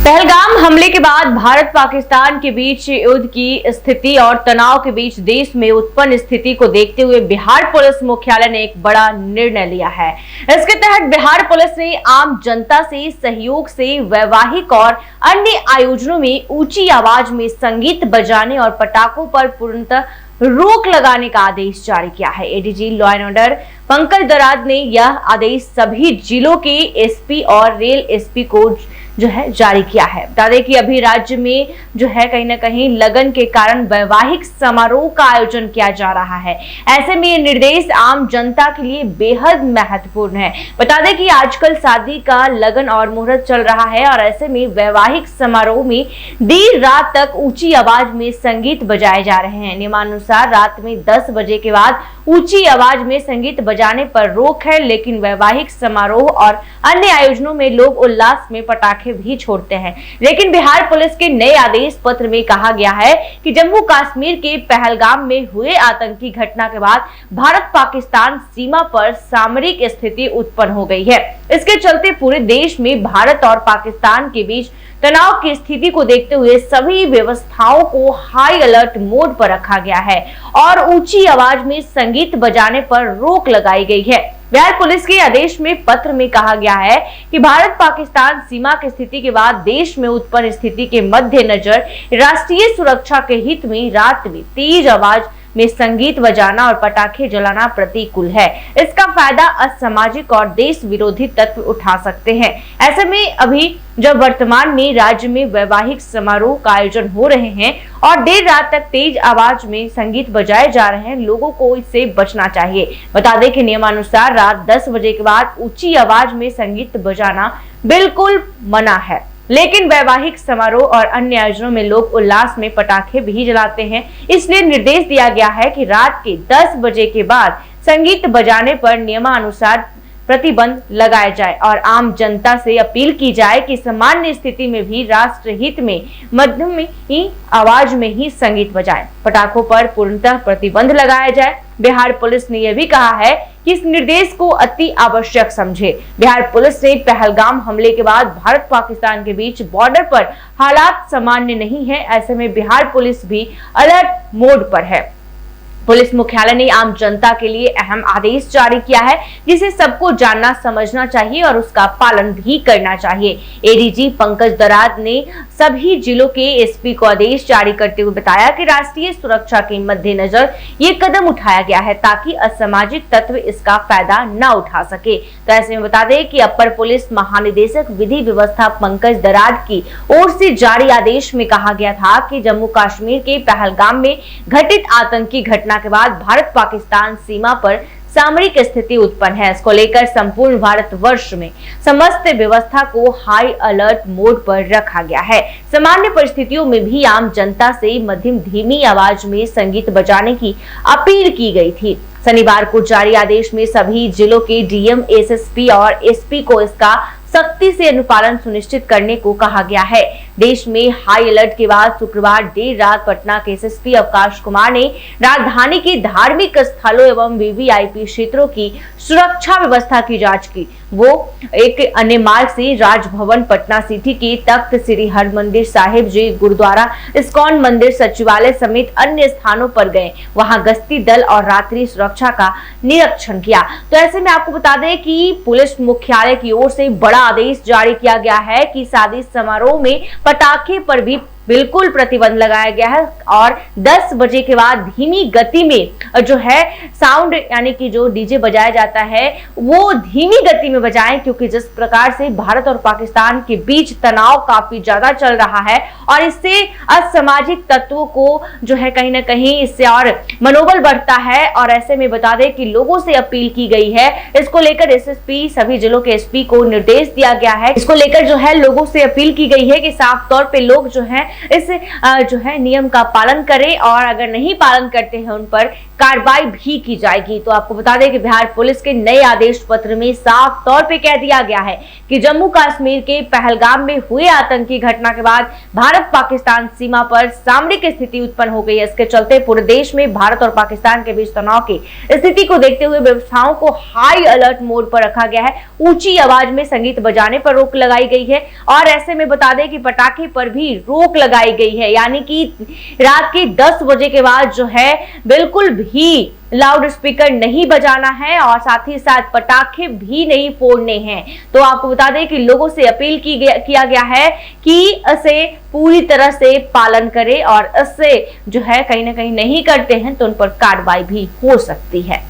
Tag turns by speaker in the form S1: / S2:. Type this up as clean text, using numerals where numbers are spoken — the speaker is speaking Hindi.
S1: पहलगाम हमले के बाद भारत पाकिस्तान के बीच युद्ध की स्थिति और तनाव के बीच देश में उत्पन्न स्थिति को देखते हुए बिहार पुलिस मुख्यालय ने एक बड़ा निर्णय लिया है। इसके तहत बिहार पुलिस ने आम जनता से सहयोग से वैवाहिक और अन्य आयोजनों में ऊंची आवाज में संगीत बजाने और पटाखों पर पूर्णतः रोक लगाने का आदेश जारी किया है। ADG law and order Pankaj Darad ने यह आदेश सभी जिलों के एसपी और रेल एसपी को जारी किया है। बता दें कि अभी राज्य में कहीं ना कहीं लगन के कारण वैवाहिक समारोह का आयोजन किया जा रहा है। ऐसे में ये निर्देश आम जनता के लिए बेहद महत्वपूर्ण है। बता दें कि आजकल शादी का लगन और मुहूर्त चल रहा है और ऐसे में वैवाहिक समारोह में देर रात तक ऊंची आवाज में संगीत बजाए जा रहे हैं। नियमानुसार रात में 10 बजे के बाद ऊंची आवाज में संगीत बजाने पर रोक है, लेकिन वैवाहिक समारोह और अन्य आयोजनों में लोग उल्लास में पटाखे भी छोड़ते हैं। लेकिन बिहार पुलिस के नए आदेश पत्र में कहा गया है कि जम्मू कश्मीर के पहलगाम में हुए आतंकी घटना के बाद भारत पाकिस्तान सीमा पर सामरिक स्थिति उत्पन्न हो गई है। इसके चलते पूरे देश में भारत और पाकिस्तान के बीच तनाव की स्थिति को देखते हुए सभी व्यवस्थाओं को हाई अलर्ट मोड पर रखा गया है और ऊंची आवाज में संगीत बजाने पर रोक लगाई गई है। बिहार पुलिस के आदेश में पत्र में कहा गया है कि भारत पाकिस्तान सीमा की स्थिति के बाद देश में उत्पन्न स्थिति के मद्देनजर राष्ट्रीय सुरक्षा के हित में रात में तेज आवाज में संगीत बजाना और पटाखे जलाना प्रतिकूल है। इसका फायदा असामाजिक और देश विरोधी तत्व उठा सकते हैं। ऐसे में अभी जब वर्तमान में राज्य में वैवाहिक समारोह का आयोजन हो रहे हैं और देर रात तक तेज आवाज में संगीत बजाए जा रहे हैं, लोगों को इससे बचना चाहिए। बता दें कि नियमानुसार रात 10 बजे के बाद ऊंची आवाज में संगीत बजाना बिल्कुल मना है, लेकिन वैवाहिक समारोह और अन्य आयोजनों में लोग उल्लास में पटाखे भी जलाते हैं। इसलिए निर्देश दिया गया है कि रात के 10 बजे के बाद संगीत बजाने पर नियमानुसार प्रतिबंध लगाया जाए और आम जनता से अपील की जाए कि सामान्य स्थिति में भी राष्ट्रहित में मध्यम ही आवाज में ही संगीत बजाएं। पटाखों पर पूर्णतः प्रतिबंध लगाया जाए। बिहार पुलिस ने यह भी कहा है कि इस निर्देश को अति आवश्यक समझे। बिहार पुलिस ने पहलगाम हमले के बाद भारत पाकिस्तान के बीच बॉर्डर पर हालात सामान्य नहीं है। ऐसे में बिहार पुलिस भी अलर्ट मोड पर है। पुलिस मुख्यालय ने आम जनता के लिए अहम आदेश जारी किया है, जिसे सबको जानना समझना चाहिए और उसका पालन भी करना चाहिए। एडीजी पंकज दराद ने सभी जिलों के एसपी को आदेश जारी करते हुए बताया कि राष्ट्रीय सुरक्षा के मद्देनजर ये कदम उठाया गया है ताकि असामाजिक तत्व इसका फायदा न उठा सके। तो ऐसे में बता दें कि अपर पुलिस महानिदेशक विधि व्यवस्था पंकज दराद की ओर से जारी आदेश में कहा गया था कि जम्मू कश्मीर के पहलगाम में घटित आतंकी घटना के बाद भारत पाकिस्तान सीमा पर सामरिक स्थिति उत्पन्न है। इसको लेकर संपूर्ण भारतवर्ष में समस्त व्यवस्था को हाई अलर्ट मोड पर रखा गया है। सामान्य परिस्थितियों में भी आम जनता से मध्यम धीमी आवाज में संगीत बजाने की अपील की गई थी। शनिवार को जारी आदेश में सभी जिलों के डीएम, एसएसपी और एसपी को इसका सख्ती से अनुपालन सुनिश्चित करने को कहा गया है। देश में हाई अलर्ट के बाद शुक्रवार देर रात पटना के एसएसपी अवकाश कुमार ने राजधानी के धार्मिक स्थलों एवं वीवीआईपी क्षेत्रों की सुरक्षा व्यवस्था की जांच की। वो एक अन्य मार्ग से राजभवन, पटना सिटी के तख्त श्री हरमंदिर साहिब जी, गुरुद्वारा, इस्कॉन मंदिर, सचिवालय समेत अन्य स्थानों पर गए। वहां गश्ती दल और रात्रि सुरक्षा का निरीक्षण किया। तो ऐसे में आपको बता दें कि पुलिस मुख्यालय की ओर से बड़ा आदेश जारी किया गया है कि शादी समारोह में पटाखे पर भी बिल्कुल प्रतिबंध लगाया गया है और 10 बजे के बाद धीमी गति में साउंड यानी कि जो डीजे बजाया जाता है वो धीमी गति में बजाएं, क्योंकि जिस प्रकार से भारत और पाकिस्तान के बीच तनाव काफी ज्यादा चल रहा है और इससे असामाजिक तत्वों को कहीं ना कहीं इससे और मनोबल बढ़ता है। और ऐसे में बता दें कि लोगों से अपील की गई है। इसको लेकर एसएसपी, सभी जिलों के एसपी को निर्देश दिया गया है। इसको लेकर लोगों से अपील की गई है कि साफ तौर पे लोग इस जो है नियम का पालन करें और अगर नहीं पालन करते हैं उन पर कार्रवाई भी की जाएगी। तो आपको बता दें कि बिहार पुलिस के नए आदेश पत्र में साफ तौर पे कह दिया गया है कि जम्मू कश्मीर के पहलगाम में हुए आतंकी घटना के बाद भारत पाकिस्तान सीमा पर सामरिक स्थिति उत्पन्न हो गई है। इसके चलते पूरे देश में भारत और पाकिस्तान के बीच तनाव की स्थिति को देखते हुए व्यवस्थाओं को हाई अलर्ट मोड पर रखा गया है। ऊंची आवाज में संगीत बजाने पर रोक लगाई गई है और ऐसे में बता दें कि पटाखे पर भी रोक लगाई गई है, यानी कि रात के 10 बजे के बाद जो है बिल्कुल भी लाउड स्पीकर नहीं बजाना है और साथ ही साथ पटाखे भी नहीं फोड़ने हैं। तो आपको बता दें कि लोगों से अपील किया गया है कि इसे पूरी तरह से पालन करें और इससे जो है कहीं ना कहीं नहीं करते हैं तो उन पर कार्रवाई भी हो सकती है।